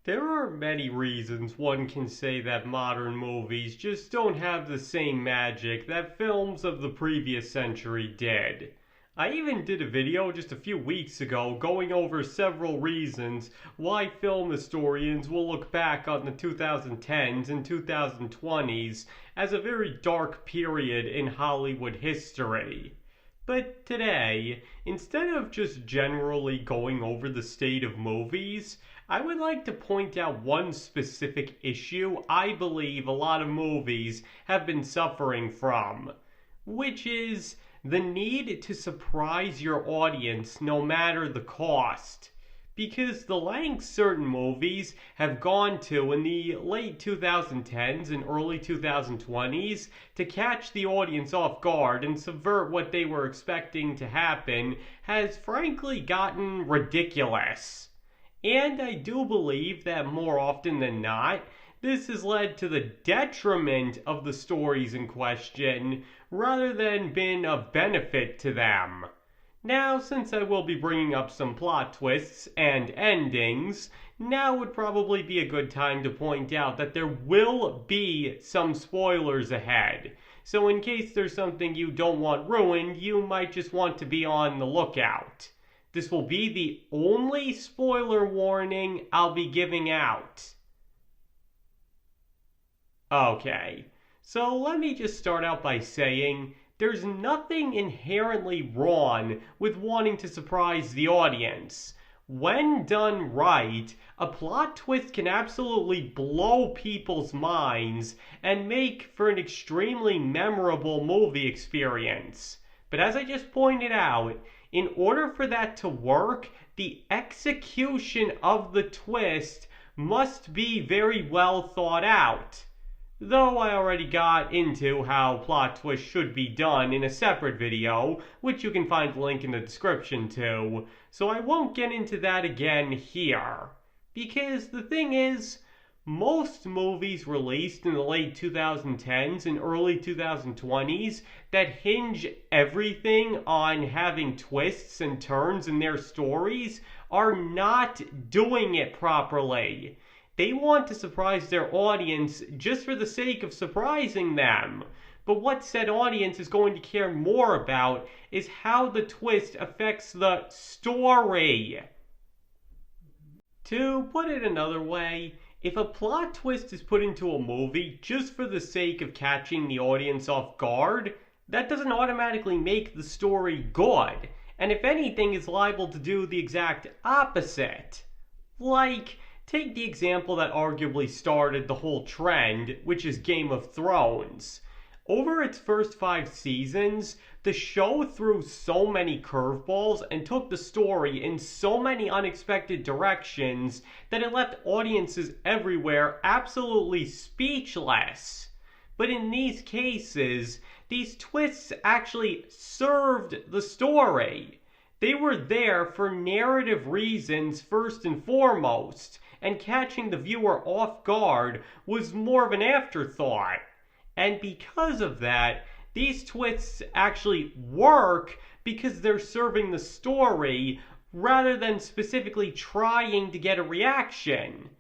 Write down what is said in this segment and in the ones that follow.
There are many reasons one can say that modern movies just don't have the same magic that films of the previous century did. I even did a video just a few weeks ago going over several reasons why film historians will look back on the 2010s and 2020s as a very dark period in Hollywood history. But today, instead of just generally going over the state of movies, I would like to point out one specific issue I believe a lot of movies have been suffering from, which is the need to surprise your audience no matter the cost. Because the lengths certain movies have gone to in the late 2010s and early 2020s to catch the audience off guard and subvert what they were expecting to happen has frankly gotten ridiculous. And I do believe that more often than not, this has led to the detriment of the stories in question rather than been of benefit to them. Now, since I will be bringing up some plot twists and endings, now would probably be a good time to point out that there will be some spoilers ahead. So in case there's something you don't want ruined, you might just want to be on the lookout. This will be the only spoiler warning I'll be giving out. Okay, so let me just start out by saying there's nothing inherently wrong with wanting to surprise the audience. When done right, a plot twist can absolutely blow people's minds and make for an extremely memorable movie experience. But as I just pointed out, in order for that to work, the execution of the twist must be very well thought out. Though I already got into how plot twists should be done in a separate video, which you can find the link in the description to, so I won't get into that again here. Because the thing is, most movies released in the late 2010s and early 2020s that hinge everything on having twists and turns in their stories are not doing it properly. They want to surprise their audience just for the sake of surprising them. But what said audience is going to care more about is how the twist affects the story. To put it another way, if a plot twist is put into a movie just for the sake of catching the audience off guard, that doesn't automatically make the story good, and if anything is liable to do the exact opposite. Like, take the example that arguably started the whole trend, which is Game of Thrones. Over its first 5 seasons, the show threw so many curveballs and took the story in so many unexpected directions that it left audiences everywhere absolutely speechless. But in these cases, these twists actually served the story. They were there for narrative reasons first and foremost, and catching the viewer off guard was more of an afterthought. And because of that, these twists actually work because they're serving the story rather than specifically trying to get a reaction.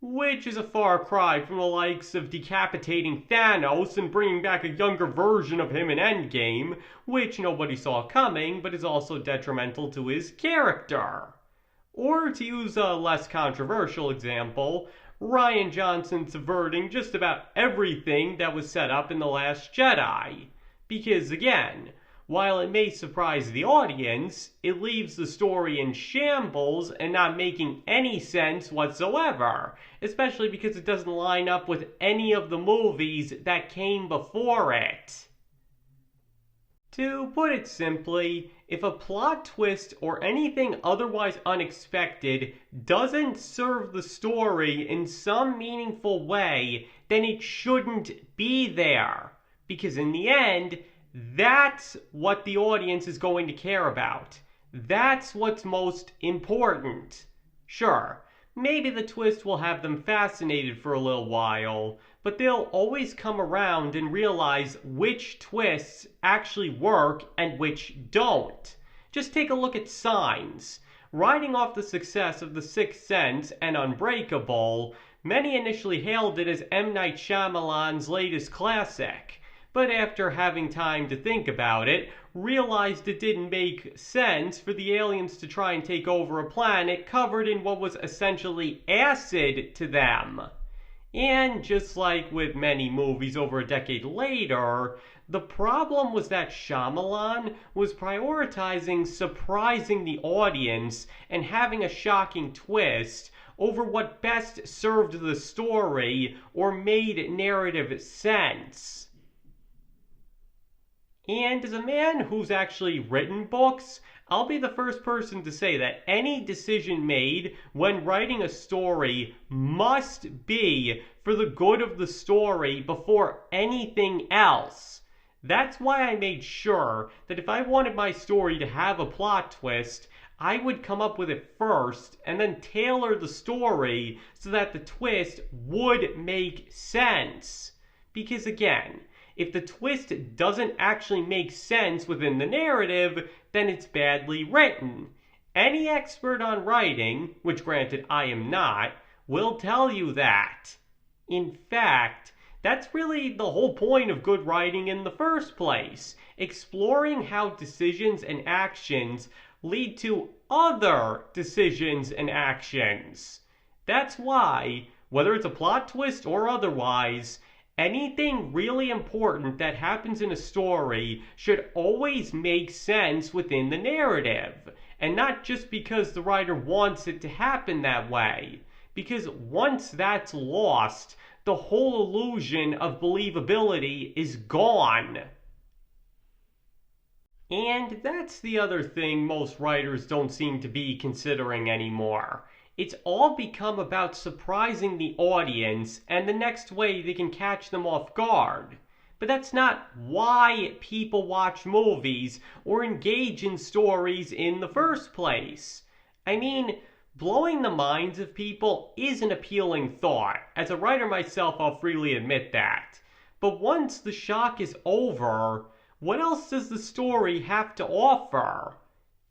Which is a far cry from the likes of decapitating Thanos and bringing back a younger version of him in Endgame, which nobody saw coming but is also detrimental to his character. Or to use a less controversial example, Rian Johnson subverting just about everything that was set up in The Last Jedi. Because again, while it may surprise the audience, it leaves the story in shambles and not making any sense whatsoever, especially because it doesn't line up with any of the movies that came before it. To put it simply, if a plot twist or anything otherwise unexpected doesn't serve the story in some meaningful way, then it shouldn't be there. Because in the end, that's what the audience is going to care about. That's what's most important. Sure, maybe the twist will have them fascinated for a little while, but they'll always come around and realize which twists actually work and which don't. Just take a look at Signs. riding off the success of The Sixth Sense and Unbreakable, many initially hailed it as M. Night Shyamalan's latest classic, but after having time to think about it, realized it didn't make sense for the aliens to try and take over a planet covered in what was essentially acid to them. And just like with many movies over a decade later, the problem was that Shyamalan was prioritizing surprising the audience and having a shocking twist over what best served the story or made narrative sense. And as a man who's actually written books, I'll be the first person to say that any decision made when writing a story must be for the good of the story before anything else. That's why I made sure that if I wanted my story to have a plot twist, I would come up with it first and then tailor the story so that the twist would make sense. Because again, if the twist doesn't actually make sense within the narrative, then it's badly written. Any expert on writing, which granted I am not, will tell you that. In fact, that's really the whole point of good writing in the first place, exploring how decisions and actions lead to other decisions and actions. That's why, whether it's a plot twist or otherwise, anything really important that happens in a story should always make sense within the narrative, and not just because the writer wants it to happen that way. Because once that's lost, the whole illusion of believability is gone. And that's the other thing most writers don't seem to be considering anymore. It's all become about surprising the audience and the next way they can catch them off guard. But that's not why people watch movies or engage in stories in the first place. I mean, blowing the minds of people is an appealing thought. As a writer myself, I'll freely admit that. But once the shock is over, what else does the story have to offer?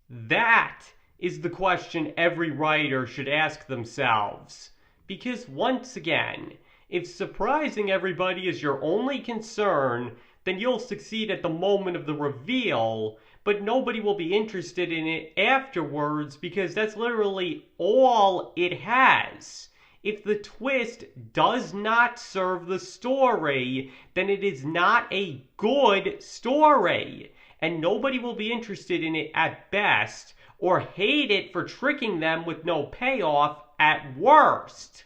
That is the question every writer should ask themselves. Because once again, if surprising everybody is your only concern, then you'll succeed at the moment of the reveal, but nobody will be interested in it afterwards because that's literally all it has. If the twist does not serve the story, then it is not a good story, and nobody will be interested in it at best, or hate it for tricking them with no payoff at worst.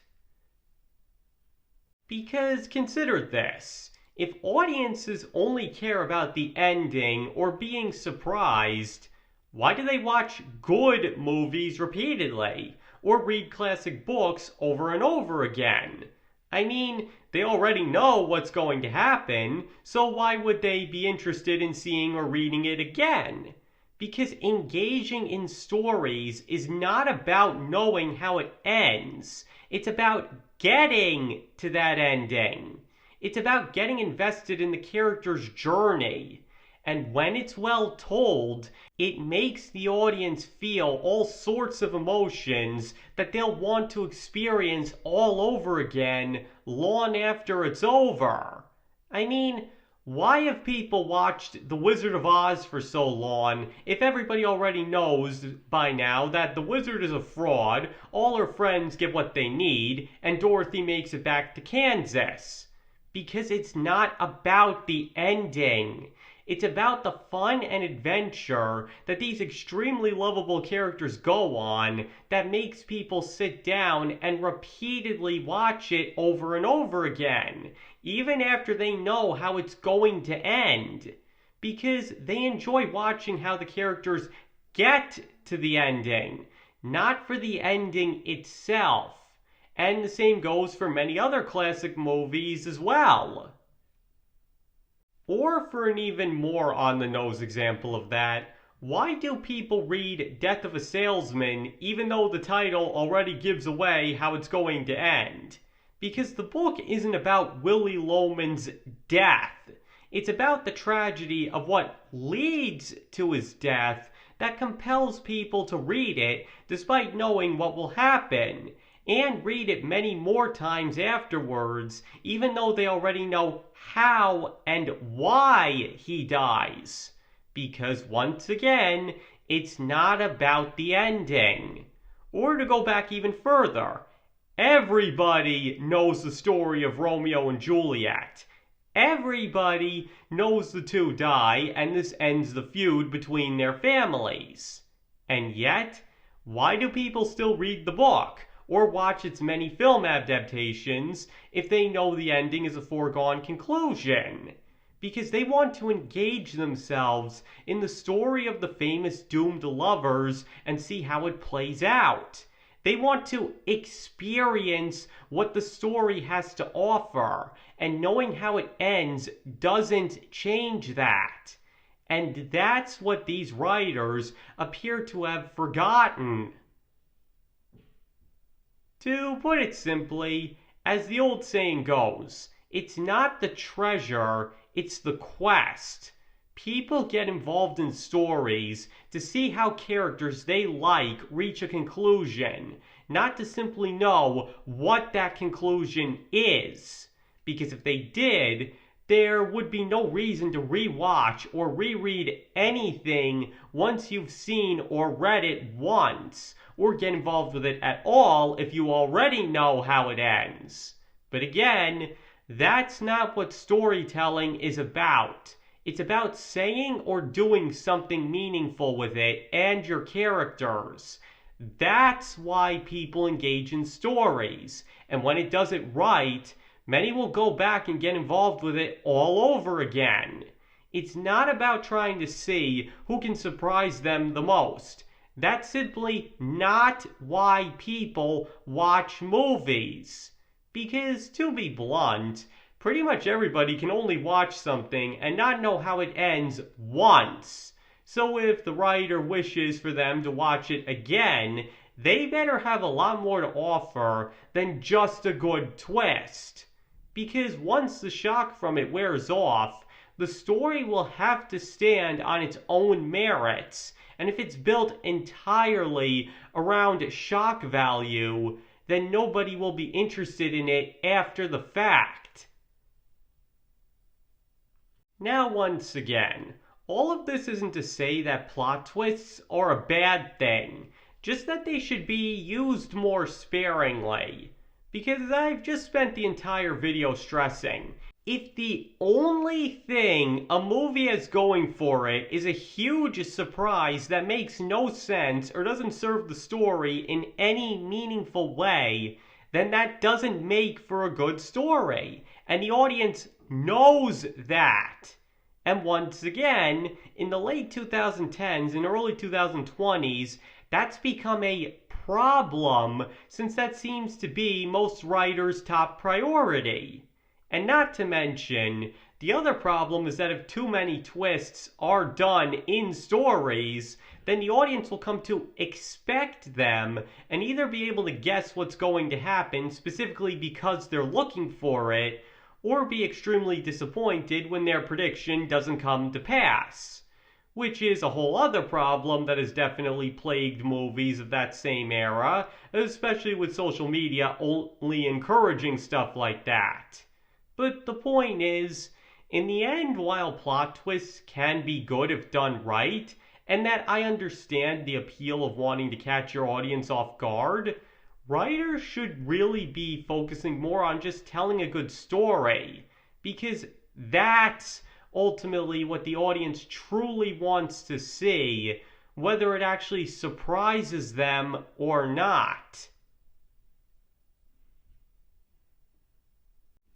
Because consider this, if audiences only care about the ending or being surprised, why do they watch good movies repeatedly, or read classic books over and over again? I mean, they already know what's going to happen, so why would they be interested in seeing or reading it again? Because engaging in stories is not about knowing how it ends. It's about getting to that ending. It's about getting invested in the character's journey. And when it's well told, it makes the audience feel all sorts of emotions that they'll want to experience all over again long after it's over. I mean, why have people watched The Wizard of Oz for so long if everybody already knows by now that the wizard is a fraud, all her friends get what they need, and Dorothy makes it back to Kansas? Because it's not about the ending. It's about the fun and adventure that these extremely lovable characters go on that makes people sit down and repeatedly watch it over and over again, even after they know how it's going to end. Because they enjoy watching how the characters get to the ending, not for the ending itself. And the same goes for many other classic movies as well. Or for an even more on-the-nose example of that, why do people read Death of a Salesman even though the title already gives away how it's going to end? Because the book isn't about Willy Loman's death. It's about the tragedy of what leads to his death, that compels people to read it despite knowing what will happen, and read it many more times afterwards, even though they already know how and why he dies. Because once again, it's not about the ending. Or to go back even further, everybody knows the story of Romeo and Juliet. Everybody knows the two die, and this ends the feud between their families. And yet, why do people still read the book or watch its many film adaptations if they know the ending is a foregone conclusion? Because they want to engage themselves in the story of the famous doomed lovers and see how it plays out. They want to experience what the story has to offer, and knowing how it ends doesn't change that. And that's what these writers appear to have forgotten. To put it simply, as the old saying goes, it's not the treasure, it's the quest. People get involved in stories to see how characters they like reach a conclusion, not to simply know what that conclusion is. Because if they did, there would be no reason to rewatch or reread anything once you've seen or read it once, or get involved with it at all if you already know how it ends. But again, that's not what storytelling is about. It's about saying or doing something meaningful with it and your characters. That's why people engage in stories. And when it does it right, many will go back and get involved with it all over again. It's not about trying to see who can surprise them the most. That's simply not why people watch movies. Because, to be blunt, pretty much everybody can only watch something and not know how it ends once. So if the writer wishes for them to watch it again, they better have a lot more to offer than just a good twist. Because once the shock from it wears off, the story will have to stand on its own merits. And if it's built entirely around shock value, then nobody will be interested in it after the fact. Now once again, all of this isn't to say that plot twists are a bad thing, just that they should be used more sparingly. Because I've just spent the entire video stressing, if the only thing a movie has going for it is a huge surprise that makes no sense or doesn't serve the story in any meaningful way, then that doesn't make for a good story. And the audience knows that. And once again, in the late 2010s and early 2020s, that's become a problem since that seems to be most writers' top priority. And not to mention, the other problem is that if too many twists are done in stories, then the audience will come to expect them and either be able to guess what's going to happen specifically because they're looking for it, or be extremely disappointed when their prediction doesn't come to pass. Which is a whole other problem that has definitely plagued movies of that same era, especially with social media only encouraging stuff like that. But the point is, in the end, while plot twists can be good if done right, and that I understand the appeal of wanting to catch your audience off guard, writers should really be focusing more on just telling a good story, because that's ultimately what the audience truly wants to see, whether it actually surprises them or not.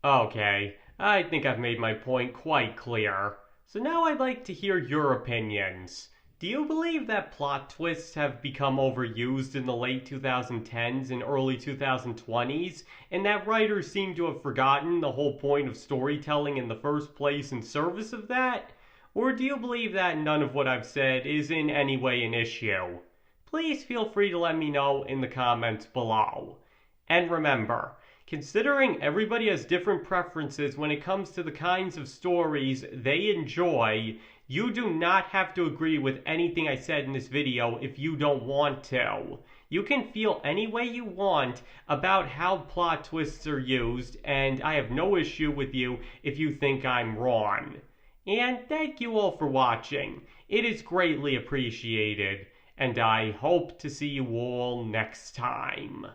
Okay, I think I've made my point quite clear. So now I'd like to hear your opinions. Do you believe that plot twists have become overused in the late 2010s and early 2020s, and that writers seem to have forgotten the whole point of storytelling in the first place in service of that? Or do you believe that none of what I've said is in any way an issue? Please feel free to let me know in the comments below. And remember, Considering everybody has different preferences when it comes to the kinds of stories they enjoy, you do not have to agree with anything I said in this video if you don't want to. You can feel any way you want about how plot twists are used, and I have no issue with you if you think I'm wrong. And thank you all for watching. It is greatly appreciated, and I hope to see you all next time.